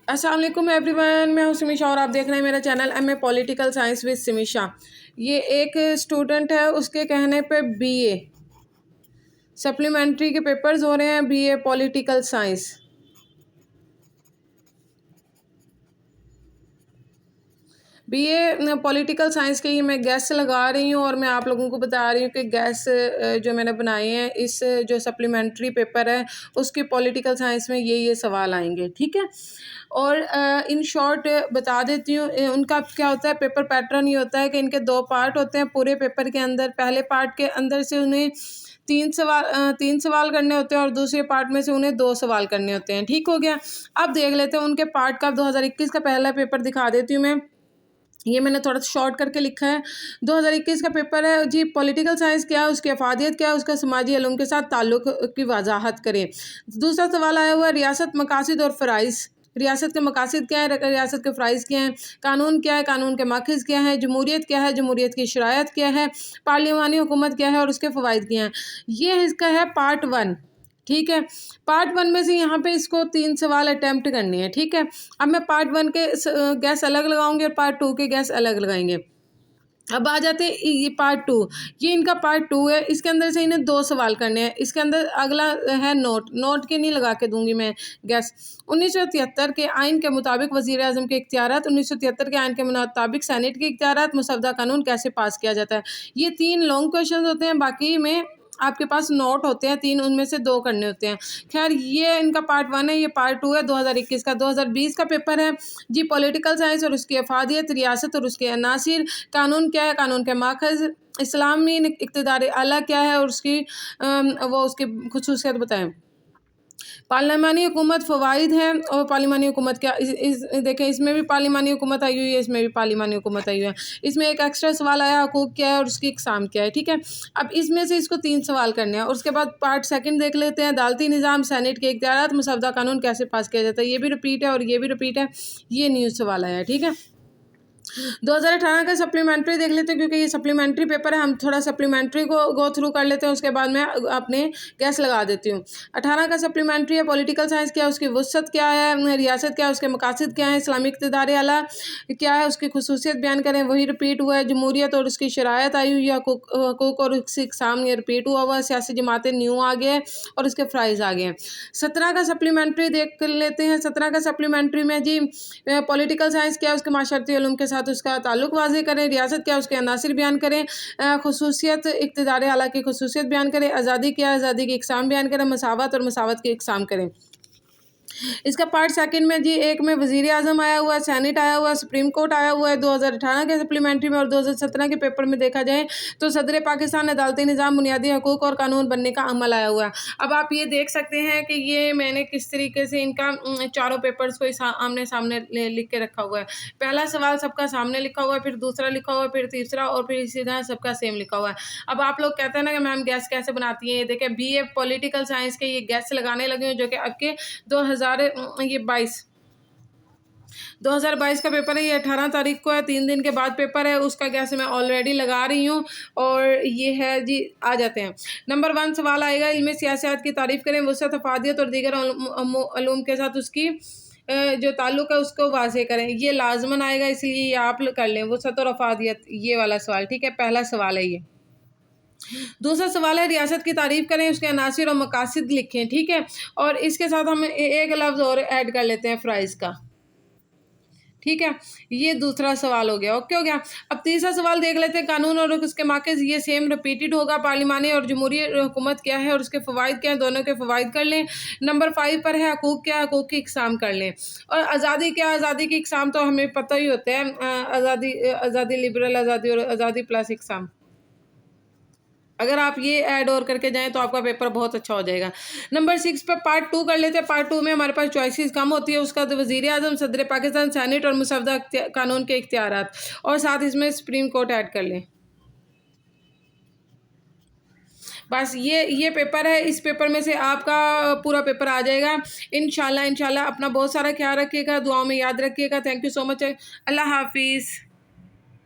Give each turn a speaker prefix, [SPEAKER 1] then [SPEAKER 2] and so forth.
[SPEAKER 1] अस्सलाम वालेकुम एवरीवन, मैं हूं सिमिशा और आप देख रहे हैं मेरा channel MA political science with Simisha. ये एक स्टूडेंट है, उसके कहने पे बीए सप्लीमेंट्री के पेपर्स हो रहे हैं, BA political science. BA political science के ही मैं गैस लगा रही हूँ और मैं आप लोगों को बता रही हूँ कि गैस जो मैंने बनाए हैं इस जो सप्लीमेंट्री पेपर है उसके पॉलिटिकल साइंस में ये सवाल आएंगे, ठीक है। और इन शॉर्ट बता देती हूँ उनका क्या होता है। पेपर पैटर्न ये होता है कि इनके दो पार्ट होते हैं पूरे पेपर के अंदर। पहले पार्ट के अंदर से उन्हें तीन सवाल करने होते हैं और दूसरे पार्ट में से उन्हें 2 सवाल करने होते हैं, ठीक हो गया। अब देख लेते हैं उनके पार्ट का। 2021 का पहला पेपर दिखा देती हूँ मैं। ये मैंने थोड़ा शॉर्ट करके लिखा है। 2021 का पेपर है जी। पॉलिटिकल साइंस क्या है, उसकी अफादियत क्या है, उसका समाजी इल्म के साथ ताल्लुक़ की वजाहत करें। दूसरा सवाल आया हुआ है रियासत, मकासद और फ़राइज़। रियासत के मकासद क्या है, रियासत के फ़राइज़ क्या हैं, कानून क्या है, कानून के माखज़ क्या है, जमहूरियत क्या है, जमहूरियत की शरायत क्या है, पार्लिमानी हुकूमत क्या है और उसके फ़वाइद क्या हैं। ये इसका है पार्ट 1, ठीक है। पार्ट 1 में से यहाँ पे इसको 3 सवाल अटैम्प्ट करने हैं, ठीक है। अब मैं पार्ट 1 के गैस अलग लगाऊंगी और पार्ट 2 के गैस अलग लगाएंगे। अब आ जाते हैं ये पार्ट 2। ये इनका पार्ट 2 है। इसके अंदर से इन्हें 2 सवाल करने हैं। इसके अंदर अगला है नोट के नहीं लगा के दूंगी मैं गैस। 1973 के आइन के मुताबिक वज़ीर आज़म के इख्तियारात, 1973 के आइन के मुताबिक सेनेट के इख्तियारात, मसवदा कानून कैसे पास किया जाता है। ये 3 लॉन्ग क्वेश्चन होते हैं, बाकी में आपके पास नोट होते हैं 3, उनमें से 2 करने होते हैं। खैर ये इनका पार्ट 1 है, ये पार्ट 2 है 2021 का। 2020 का पेपर है जी। पॉलिटिकल साइंस और उसकी अफादियत, रियासत और उसके अनासिर, कानून क्या है, कानून के माखज़, इस्लामी इक़्तिदार आला क्या है और उसकी वो उसकी खुसूसियत बताएं। पार्लिमानी हुकूमत फ़वाइद हैं और पार्लिमानी हुकूमत क्या देखें, इसमें भी पार्लिमानी हुकूमत आई हुई है, इसमें भी पार्लिमानी हुकूमत आई हुई है। इसमें एक एक्स्ट्रा सवाल आया हकूक़ क्या है और उसकी इक़साम क्या है, ठीक है। अब इसमें से इसको 3 सवाल करने हैं और उसके बाद पार्ट 2 देख लेते हैं। अदालती निज़ाम, सेनेट के इख्तियारात, मसवदा कानून कैसे पास किया जाता है। ये भी रिपीट है और ये भी रिपीट है। ये न्यू सवाल आया है, ठीक है। 2018 का सप्लीमेंट्री देख लेते हैं क्योंकि ये सप्लीमेंट्री पेपर है। हम थोड़ा सप्लीमेंट्री को गो थ्रू कर लेते हैं, उसके बाद मैं अपने गैस लगा देती हूँ। 18 का सप्लीमेंट्री है पॉलिटिकल साइंस क्या है, उसकी वसअत क्या है, रियासत क्या है, उसके मकासद क्या है, इस्लामी इक़्तिदार आला क्या है, उसकी खुसूसियत बयान करें। वही रिपीट हुआ है। जमहूरियत और उसकी शरायत आई हुई है। हकूक़ और उसकी इक़साम ये रिपीट हुआ है। सियासी जमातें न्यू आ गए हैं और उसके फ़राइज़ आ गए हैं। 17 का सप्लीमेंट्री देख लेते हैं। 17 का सप्लीमेंट्री में जी पॉलिटिकल साइंस क्या है, उसके माशरती उलूम के साथ उसका ताल्लुक़ वाज़ेह करें। रियासत क्या है, उसके अनासिर बयान करें। खुसूसियत, इक़्तिदार आला की खुसूसियत बयान करें। आज़ादी क्या है, आज़ादी की इक़साम बयान करें। मसावत और मसावत की इक़साम करें। इसका पार्ट 2 में जी, एक में वज़ीर आज़म आया हुआ है, सेनेट आया हुआ है, सुप्रीम कोर्ट आया हुआ है 2018 के सप्लीमेंट्री में। और 2017 के पेपर में देखा जाए तो सदर पाकिस्तान, अदालती निज़ाम, बुनियादी हकूक़ और कानून बनने का अमल आया हुआ है। अब आप ये देख सकते हैं कि ये मैंने किस तरीके से इनका चारों पेपर्स को आमने सामने लिख के रखा हुआ है। पहला सवाल सबका सामने लिखा हुआ है, फिर दूसरा लिखा हुआ है, फिर तीसरा और फिर इसी तरह सबका सेम लिखा हुआ है। अब आप लोग कहते हैं ना कि मैम गैस कैसे बनाती हैं। ये देखें, बीए पॉलिटिकल साइंस के ये गैस लगाने लगे हैं जो कि आपके 2022 का पेपर है। ये 18 तारीख को है, 3 दिन के बाद पेपर है। उसका गैस मैं ऑलरेडी लगा रही हूँ और ये है जी। आ जाते हैं। नंबर 1 सवाल आएगा, इल्म सियासत की तारीफ़ करें, वसअत, अफादियत और दीगर उलूम के साथ उसकी जो ताल्लुक़ है उसको वाज़ेह करें। ये लाज़मन आएगा, इसलिए ये आप कर लें, वसअत और अफादियत, ये वाला सवाल, ठीक है। पहला सवाल है ये। दूसरा सवाल है रियासत की तारीफ़ करें, उसके अनासिर और मकासद लिखें, ठीक है। और इसके साथ हम एक लफ्ज़ और ऐड कर लेते हैं फ़राइज़ का, ठीक है। ये दूसरा सवाल हो गया, ओके हो गया। अब तीसरा सवाल देख लेते हैं, कानून और उसके माखज़, ये सेम रिपीटेड होगा। पार्लिमानी और जमहूरी हुकूमत क्या है और उसके फ़वाइद क्या हैं, दोनों के फ़वाइद कर लें। नंबर 5 पर है हकूक़ क्या है, हकूक़ की इक़साम कर लें। और आज़ादी क्या है, आज़ादी की इक़साम तो हमें पता ही होता है। आज़ादी लिबरल आज़ादी और आज़ादी प्लस इक़साम। अगर आप ये ऐड और करके जाएँ तो आपका पेपर बहुत अच्छा हो जाएगा। नंबर 6 पे पार्ट 2 कर लेते हैं। पार्ट 2 में हमारे पास चॉइसेस कम होती है। उसका तो वज़ीर आज़म, सदर पाकिस्तान, सेनेट और मसवदा कानून के इख्तियारात, और साथ इसमें सुप्रीम कोर्ट ऐड कर लें। बस ये पेपर है। इस पेपर में से आपका पूरा पेपर आ जाएगा इंशाल्लाह। अपना बहुत सारा ख्याल रखिएगा, दुआओं में याद रखिएगा। Thank you so much. अल्लाह हाफ़िज़।